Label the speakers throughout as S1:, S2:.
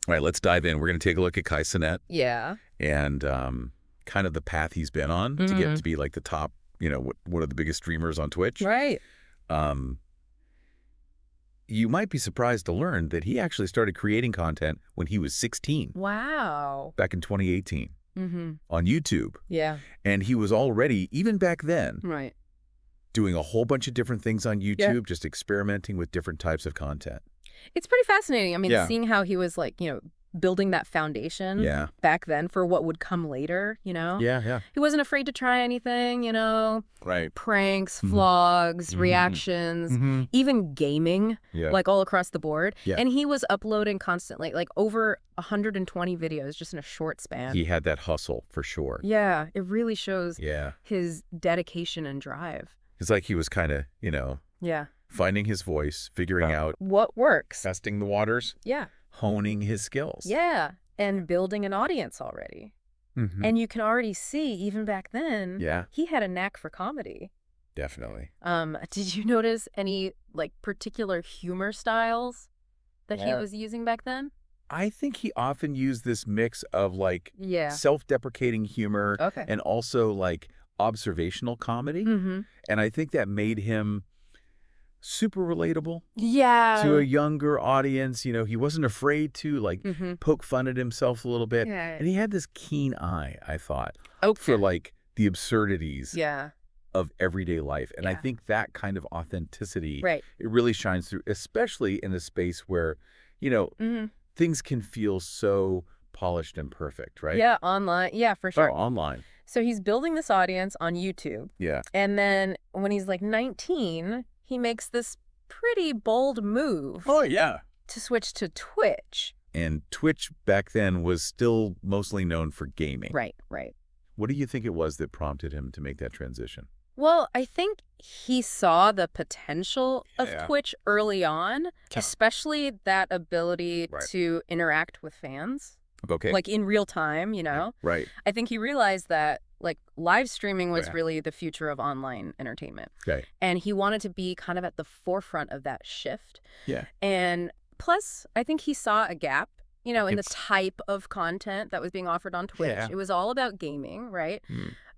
S1: All right, let's dive in. We're going to take a look at Cenat
S2: Yeah.
S1: and kind of the path he's been on to get to be like the top, one of the biggest streamers on Twitch.
S2: Right.
S1: Um, you might be surprised to learn that he actually started creating content when he was 16.
S2: Wow.
S1: Back in 2018 on YouTube.
S2: Yeah.
S1: And he was already, even back then,
S2: Right.
S1: doing a whole bunch of different things on YouTube, just experimenting with different types of content.
S2: It's pretty fascinating. I mean,
S1: Yeah.
S2: seeing how he was like, building that foundation back then for what would come later,
S1: Yeah, yeah.
S2: He wasn't afraid to try anything,
S1: Right.
S2: pranks, vlogs, reactions, even gaming, like all across the board.
S1: Yeah.
S2: And he was uploading constantly, like over 120 videos just in a short span.
S1: He had that hustle for sure.
S2: Yeah, it really shows
S1: Yeah.
S2: his dedication and drive.
S1: It's like he was kind of,
S2: Yeah.
S1: finding his voice, figuring out
S2: what works.
S1: testing the waters,
S2: Yeah.
S1: honing his skills.
S2: Yeah, and building an audience already. And you can already see, even back then, he had a knack for comedy.
S1: Definitely.
S2: Did you notice any particular humor styles that he was using back then?
S1: I think he often used this mix of self-deprecating humor
S2: Okay.
S1: and also observational comedy. And I think that made him super relatable to a younger audience. He wasn't afraid to poke fun at himself a little bit.
S2: Yeah.
S1: And he had this keen eye, I thought,
S2: Okay.
S1: for the absurdities
S2: Yeah.
S1: of everyday life. And I think that kind of authenticity,
S2: Right.
S1: it really shines through, especially in a space where, things can feel so polished and perfect, right?
S2: Yeah, online. Yeah, for sure.
S1: Oh, online.
S2: So he's building this audience on YouTube.
S1: Yeah.
S2: And then when he's 19, he makes this pretty bold move.
S1: Oh, yeah.
S2: To switch to Twitch.
S1: And Twitch back then was still mostly known for gaming.
S2: Right, right.
S1: What do you think it was that prompted him to make that transition?
S2: Well, I think he saw the potential of Twitch early on, especially that ability to interact with fans.
S1: Okay.
S2: In real time,
S1: Right.
S2: I think he realized that live streaming was really the future of online entertainment.
S1: Okay.
S2: And he wanted to be kind of at the forefront of that shift.
S1: Yeah.
S2: And plus, I think he saw a gap, in the type of content that was being offered on Twitch.
S1: Yeah.
S2: It was all about gaming, right?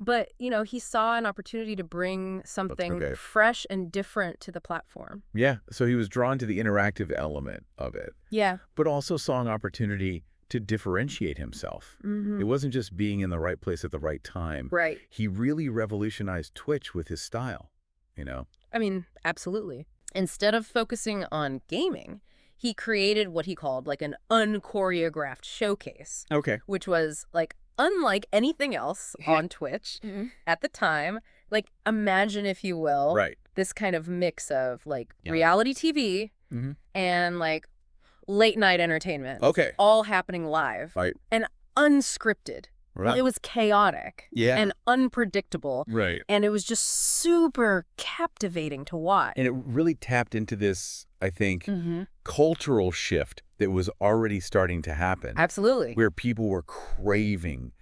S2: But, he saw an opportunity to bring something fresh and different to the platform.
S1: Yeah. So he was drawn to the interactive element of it.
S2: Yeah.
S1: But also saw an opportunity to differentiate himself. It wasn't just being in the right place at the right time.
S2: Right.
S1: He really revolutionized Twitch with his style,
S2: I mean, absolutely. Instead of focusing on gaming, he created what he called an unchoreographed showcase.
S1: Okay.
S2: Which was unlike anything else on Twitch at the time. Imagine, if you will, this kind of mix of reality TV and late night entertainment.
S1: Okay.
S2: All happening live.
S1: Right.
S2: And unscripted.
S1: Right.
S2: It was chaotic.
S1: Yeah.
S2: And unpredictable.
S1: Right.
S2: And it was just super captivating to watch.
S1: And it really tapped into this, I think, cultural shift that was already starting to happen.
S2: Absolutely.
S1: Where people were craving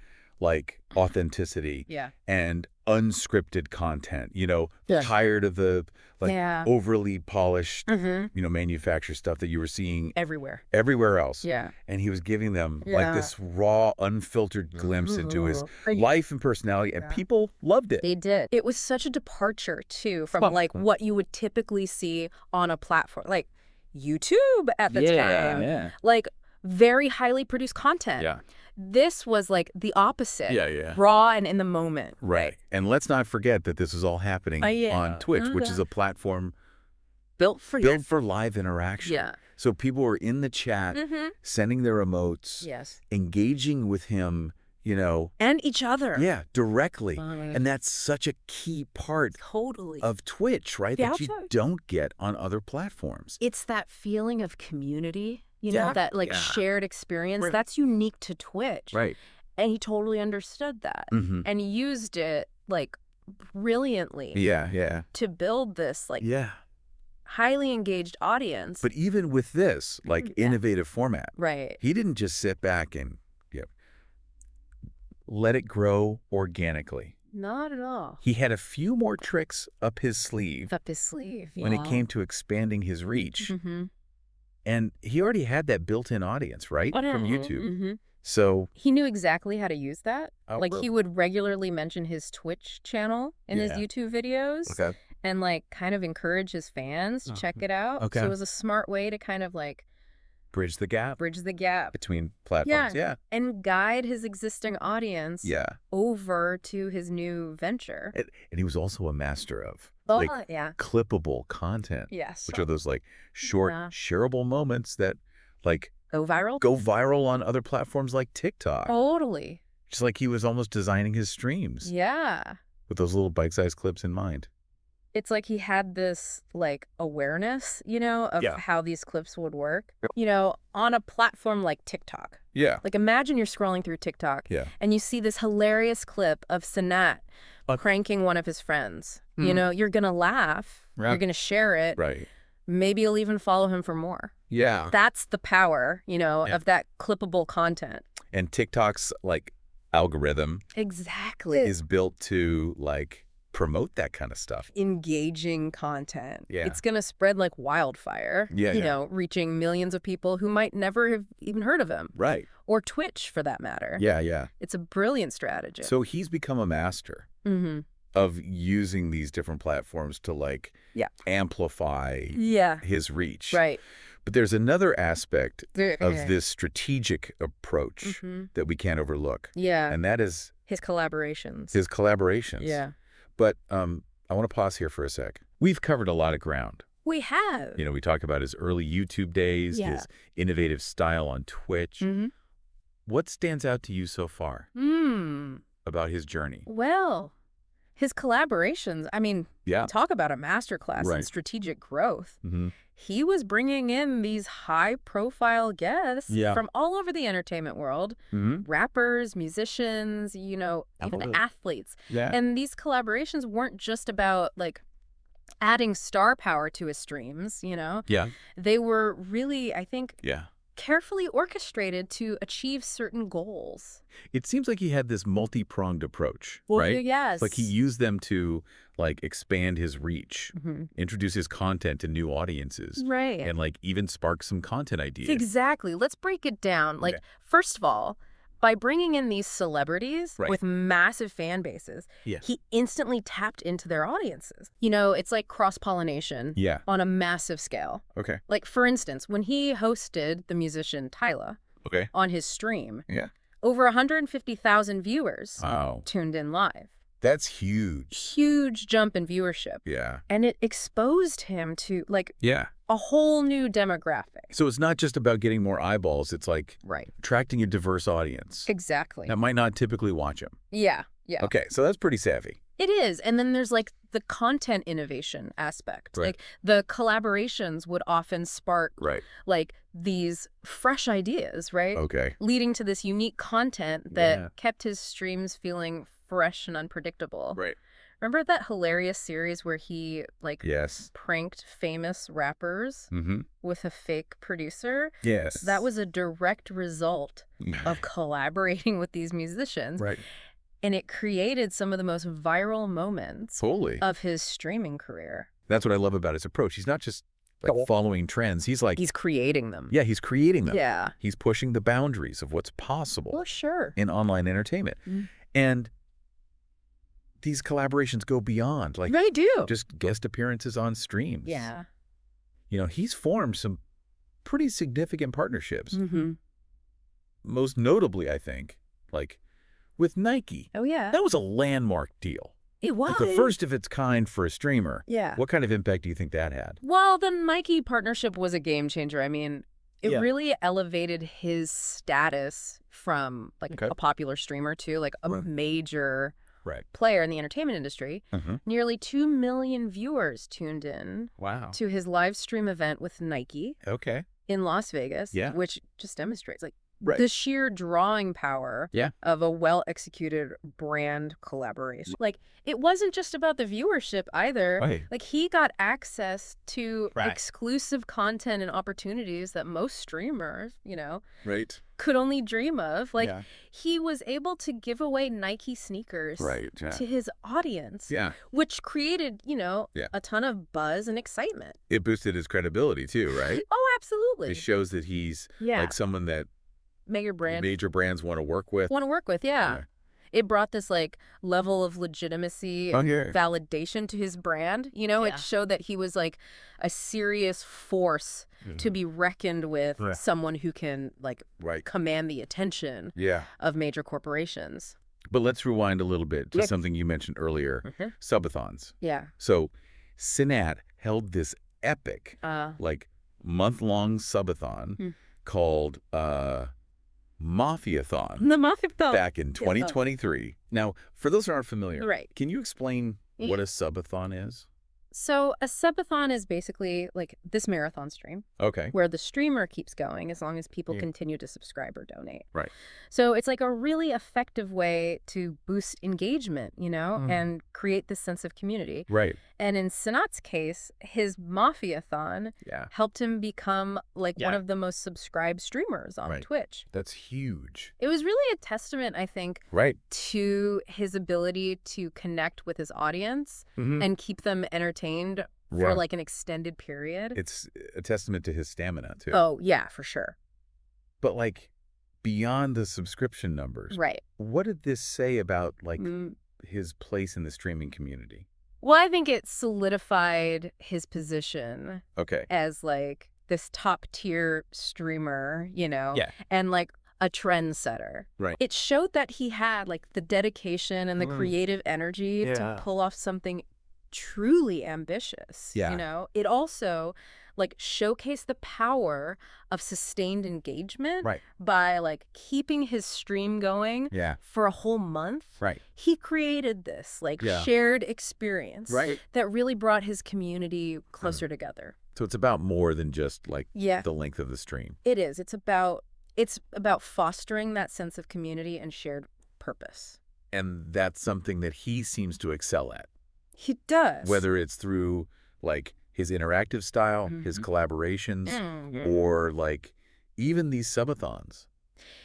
S1: authenticity and unscripted content, tired of the overly polished, manufactured stuff that you were seeing everywhere else.
S2: Yeah.
S1: And he was giving them this raw, unfiltered glimpse into his life and personality, and people loved it.
S2: They did. It was such a departure too from what you would typically see on a platform like YouTube at the time.
S1: Yeah.
S2: Very highly produced content.
S1: Yeah.
S2: This was the opposite.
S1: Yeah.
S2: Raw and in the moment.
S1: Right. And let's not forget that this is all happening on Twitch, which is a platform
S2: built for
S1: live interaction.
S2: Yeah.
S1: So people were in the chat, sending their emotes, engaging with him,
S2: and each other.
S1: Yeah, directly. And that's such a key part of Twitch, right? That you don't get on other platforms.
S2: It's that feeling of community. That shared experience, that's unique to Twitch.
S1: Right.
S2: And he totally understood that. And he used it brilliantly.
S1: Yeah.
S2: To build this highly engaged audience.
S1: But even with this innovative format,
S2: right.
S1: He didn't just sit back and let it grow organically.
S2: Not at all.
S1: He had a few more tricks up his sleeve.
S2: When it
S1: came to expanding his reach. And he already had that built-in audience, right? From YouTube. So
S2: he knew exactly how to use that. Like, he would regularly mention his Twitch channel in his YouTube videos.
S1: Okay.
S2: And, like, kind of encourage his fans to check it out.
S1: Okay.
S2: So it was a smart way to kind of, like...
S1: Bridge the gap between platforms. Yeah.
S2: And guide his existing audience over to his new venture.
S1: And he was also a master of clippable content.
S2: Yes.
S1: Which are those like short, shareable moments that like
S2: go viral?
S1: Go viral on other platforms like TikTok.
S2: Totally.
S1: Just like he was almost designing his streams.
S2: Yeah.
S1: With those little bite-sized clips in mind.
S2: It's like he had this, like, awareness, you know, of how these clips would work. You know, on a platform like TikTok.
S1: Yeah.
S2: Like, imagine you're scrolling through TikTok and you see this hilarious clip of Cenat pranking one of his friends. You know, you're going to laugh. You're going to share it.
S1: Right.
S2: Maybe you'll even follow him for more.
S1: Yeah.
S2: That's the power, you know, of that clippable content.
S1: And TikTok's, like, algorithm is built to, like, promote that kind of stuff.
S2: Engaging content.
S1: Yeah.
S2: It's going to spread like wildfire, you know, reaching millions of people who might never have even heard of him.
S1: Right.
S2: Or Twitch, for that matter.
S1: Yeah, yeah.
S2: It's a brilliant strategy.
S1: So he's become a master of using these different platforms to, like, amplify his reach.
S2: Right.
S1: But there's another aspect of this strategic approach that we can't overlook.
S2: Yeah.
S1: And that is...
S2: his collaborations.
S1: Yeah. But I want to pause here for a sec. We've covered a lot of ground.
S2: We have.
S1: You know, we talk about his early YouTube days, his innovative style on Twitch. What stands out to you so far about his journey?
S2: Well, his collaborations, I mean, talk about a masterclass in strategic growth. He was bringing in these high-profile guests from all over the entertainment world, rappers, musicians, you know, even athletes. And these collaborations weren't just about, like, adding star power to his streams, you know? They were really, I think, carefully orchestrated to achieve certain goals.
S1: It seems like he had this multi-pronged approach, right?
S2: Yes.
S1: Like he used them to, like, expand his reach, introduce his content to new audiences.
S2: Right.
S1: And, like, even spark some content ideas.
S2: Exactly. Let's break it down. Like, first of all, by bringing in these celebrities with massive fan bases, he instantly tapped into their audiences. You know, it's like cross-pollination on a massive scale.
S1: Okay.
S2: Like, for instance, when he hosted the musician Tyla on his stream, over 150,000 viewers tuned in live.
S1: That's huge.
S2: Huge jump in viewership.
S1: Yeah.
S2: And it exposed him to, like, a whole new demographic.
S1: So it's not just about getting more eyeballs. It's like attracting a diverse audience.
S2: Exactly.
S1: That might not typically watch him.
S2: Yeah. Yeah.
S1: Okay. So that's pretty savvy.
S2: It is. And then there's, like, the content innovation aspect. Like, the collaborations would often spark, like, these fresh ideas, right?
S1: Okay.
S2: Leading to this unique content that kept his streams feeling fresh and unpredictable.
S1: Right.
S2: Remember that hilarious series where he, like, pranked famous rappers with a fake producer?
S1: Yes.
S2: That was a direct result of collaborating with these musicians.
S1: Right.
S2: And it created some of the most viral moments of his streaming career.
S1: That's what I love about his approach. He's not just, like, following trends. He's like...
S2: he's creating them.
S1: Yeah, he's creating them.
S2: Yeah.
S1: He's pushing the boundaries of what's possible.
S2: Well, sure.
S1: In online entertainment. And these collaborations go beyond, like,
S2: they do.
S1: Just guest appearances on streams.
S2: Yeah.
S1: You know, he's formed some pretty significant partnerships. Most notably, I think, like, with Nike.
S2: Oh, yeah.
S1: That was a landmark deal.
S2: It was.
S1: Like the first of its kind for a streamer.
S2: Yeah.
S1: What kind of impact do you think that had?
S2: Well, the Nike partnership was a game changer. I mean, it really elevated his status from, like, a popular streamer to, like, a major player in the entertainment industry. Nearly 2 million viewers tuned in to his live stream event with Nike in Las Vegas, which just demonstrates, like, the sheer drawing power of a well-executed brand collaboration. Like, it wasn't just about the viewership either.
S1: Right.
S2: Like, he got access to exclusive content and opportunities that most streamers, could only dream of. Like, he was able to give away Nike sneakers to his audience, which created, a ton of buzz and excitement.
S1: It boosted his credibility too, right?
S2: Oh, absolutely.
S1: It shows that he's like someone that major brands want to work with. It
S2: brought this like level of legitimacy and validation to his brand. It showed that he was like a serious force to be reckoned with, someone who can like command the attention of major corporations.
S1: But let's rewind a little bit to something you mentioned earlier, subathons. So Cenat held this epic like month-long subathon called Mafiathon.
S2: The Mafiathon.
S1: Back in 2023. Now, for those who aren't familiar, can you explain what a subathon is?
S2: So a subathon is basically like this marathon stream. Where the streamer keeps going as long as people continue to subscribe or donate. So it's like a really effective way to boost engagement, and create this sense of community. And in Cenat's case, his Mafiathon helped him become like one of the most subscribed streamers on Twitch.
S1: That's huge.
S2: It was really a testament, I think, to his ability to connect with his audience and keep them entertained for like an extended period.
S1: It's a testament to his stamina too.
S2: Oh, yeah, for sure.
S1: But like beyond the subscription numbers, what did this say about like his place in the streaming community?
S2: Well, I think it solidified his position as like this top tier streamer, and like a trendsetter. It showed that he had like the dedication and the creative energy to pull off something truly ambitious. It also like showcased the power of sustained engagement by like keeping his stream going for a whole month. He created this like shared experience that really brought his community closer together.
S1: So it's about more than just like the length of the stream.
S2: It is. It's about fostering that sense of community and shared purpose.
S1: And that's something that he seems to excel at.
S2: He does.
S1: Whether it's through like his interactive style, his collaborations, or like even these subathons.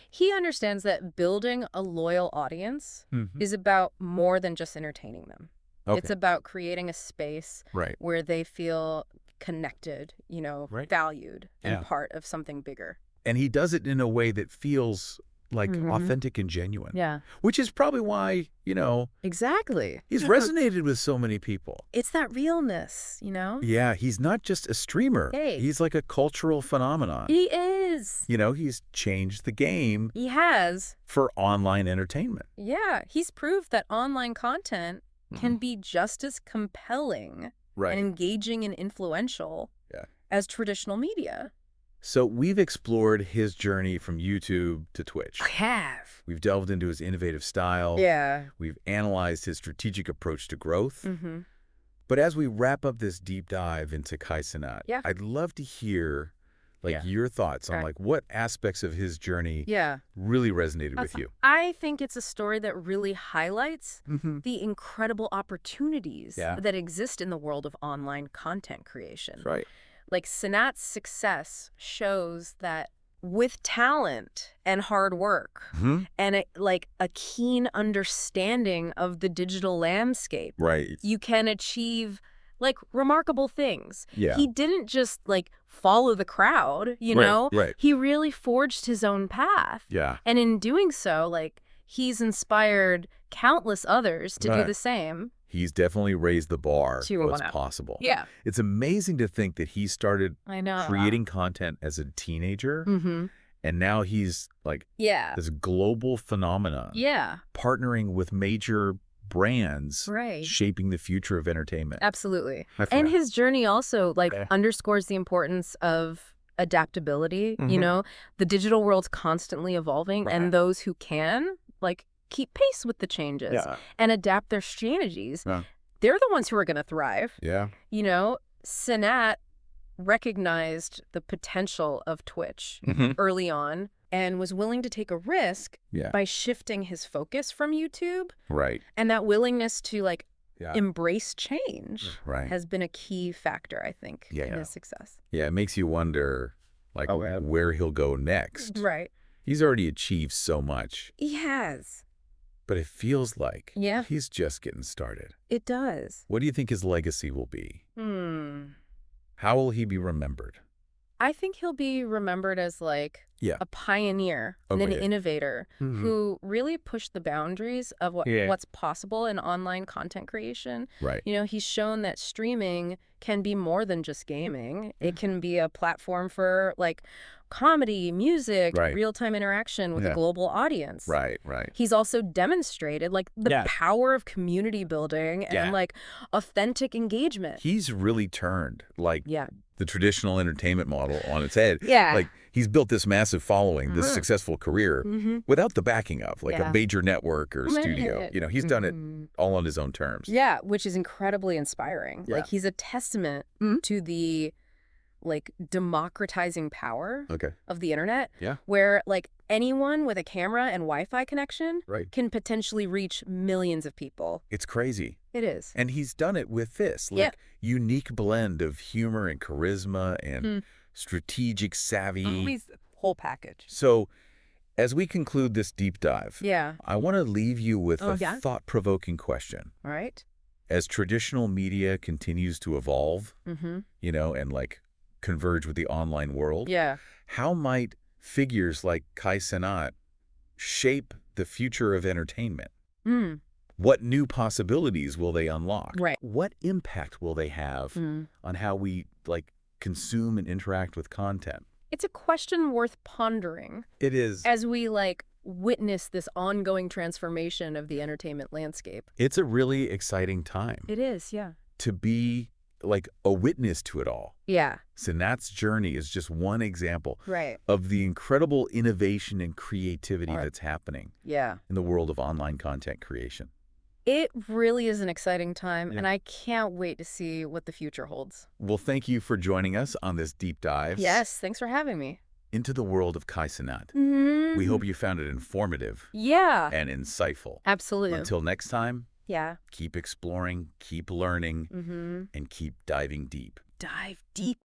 S2: He understands that building a loyal audience is about more than just entertaining them. It's about creating a space where they feel connected, valued and part of something bigger.
S1: And he does it in a way that feels like authentic and genuine. Which is probably why,
S2: Exactly.
S1: He's resonated with so many people.
S2: It's that realness,
S1: Yeah, he's not just a streamer. He's like a cultural phenomenon.
S2: He is.
S1: He's changed the game.
S2: He has.
S1: For online entertainment.
S2: Yeah, he's proved that online content can be just as compelling and engaging and influential as traditional media.
S1: So we've explored his journey from YouTube to Twitch.
S2: I have.
S1: We've delved into his innovative style. We've analyzed his strategic approach to growth. But as we wrap up this deep dive into Kai Cenat, I'd love to hear your thoughts on like what aspects of his journey really resonated with you.
S2: I think it's a story that really highlights the incredible opportunities that exist in the world of online content creation. Like Cenat's success shows that with talent and hard work and a keen understanding of the digital landscape, you can achieve like remarkable things. He didn't just like follow the crowd, He really forged his own path. And in doing so, like he's inspired countless others to do the same.
S1: He's definitely raised the bar to what's possible. It's amazing to think that he started creating content as a teenager, and now he's like this global phenomenon, partnering with major brands, shaping the future of entertainment.
S2: Absolutely. And his journey also like underscores the importance of adaptability. The digital world's constantly evolving, and those who can like keep pace with the changes and adapt their strategies, they're the ones who are going to thrive. Cenat recognized the potential of Twitch early on and was willing to take a risk by shifting his focus from YouTube.
S1: Right.
S2: And that willingness to like embrace change has been a key factor, I think, in his success.
S1: Yeah, it makes you wonder like where he'll go next.
S2: Right.
S1: He's already achieved so much.
S2: He has.
S1: But it feels like he's just getting started.
S2: It does.
S1: What do you think his legacy will be? How will he be remembered?
S2: I think he'll be remembered as like a pioneer and an innovator who really pushed the boundaries of what's possible in online content creation.
S1: Right.
S2: You know, he's shown that streaming can be more than just gaming. It can be a platform for like comedy, music, real-time interaction with a global audience.
S1: Right, right.
S2: He's also demonstrated like the power of community building and like authentic engagement.
S1: He's really turned like the traditional entertainment model on its head.
S2: Yeah.
S1: Like he's built this massive following, this successful career without the backing of like a major network or studio. You know, he's done it all on his own terms.
S2: Yeah, which is incredibly inspiring. Like he's a testament to the like democratizing power of the internet, where like anyone with a camera and Wi-Fi connection can potentially reach millions of people.
S1: It's crazy.
S2: It is.
S1: And he's done it with this like unique blend of humor and charisma and strategic savvy.
S2: He's the whole package.
S1: So as we conclude this deep dive, I want to leave you with a thought-provoking question.
S2: All right.
S1: As traditional media continues to evolve, you know, and like converge with the online world, how might figures like Cenat shape the future of entertainment? What new possibilities will they unlock?
S2: Right.
S1: What impact will they have on how we like consume and interact with content?
S2: It's a question worth pondering.
S1: It is.
S2: As we like witness this ongoing transformation of the entertainment landscape.
S1: It's a really exciting time.
S2: It is,
S1: to be like a witness to it all.
S2: Yeah.
S1: Cenat's journey is just one example of the incredible innovation and creativity that's happening in the world of online content creation.
S2: It really is an exciting time, and I can't wait to see what the future holds.
S1: Well, thank you for joining us on this deep dive.
S2: Yes, thanks for having me.
S1: Into the world of Cenat. We hope you found it informative and insightful.
S2: Absolutely.
S1: Until next time, keep exploring, keep learning, and keep diving deep.
S2: Dive deep.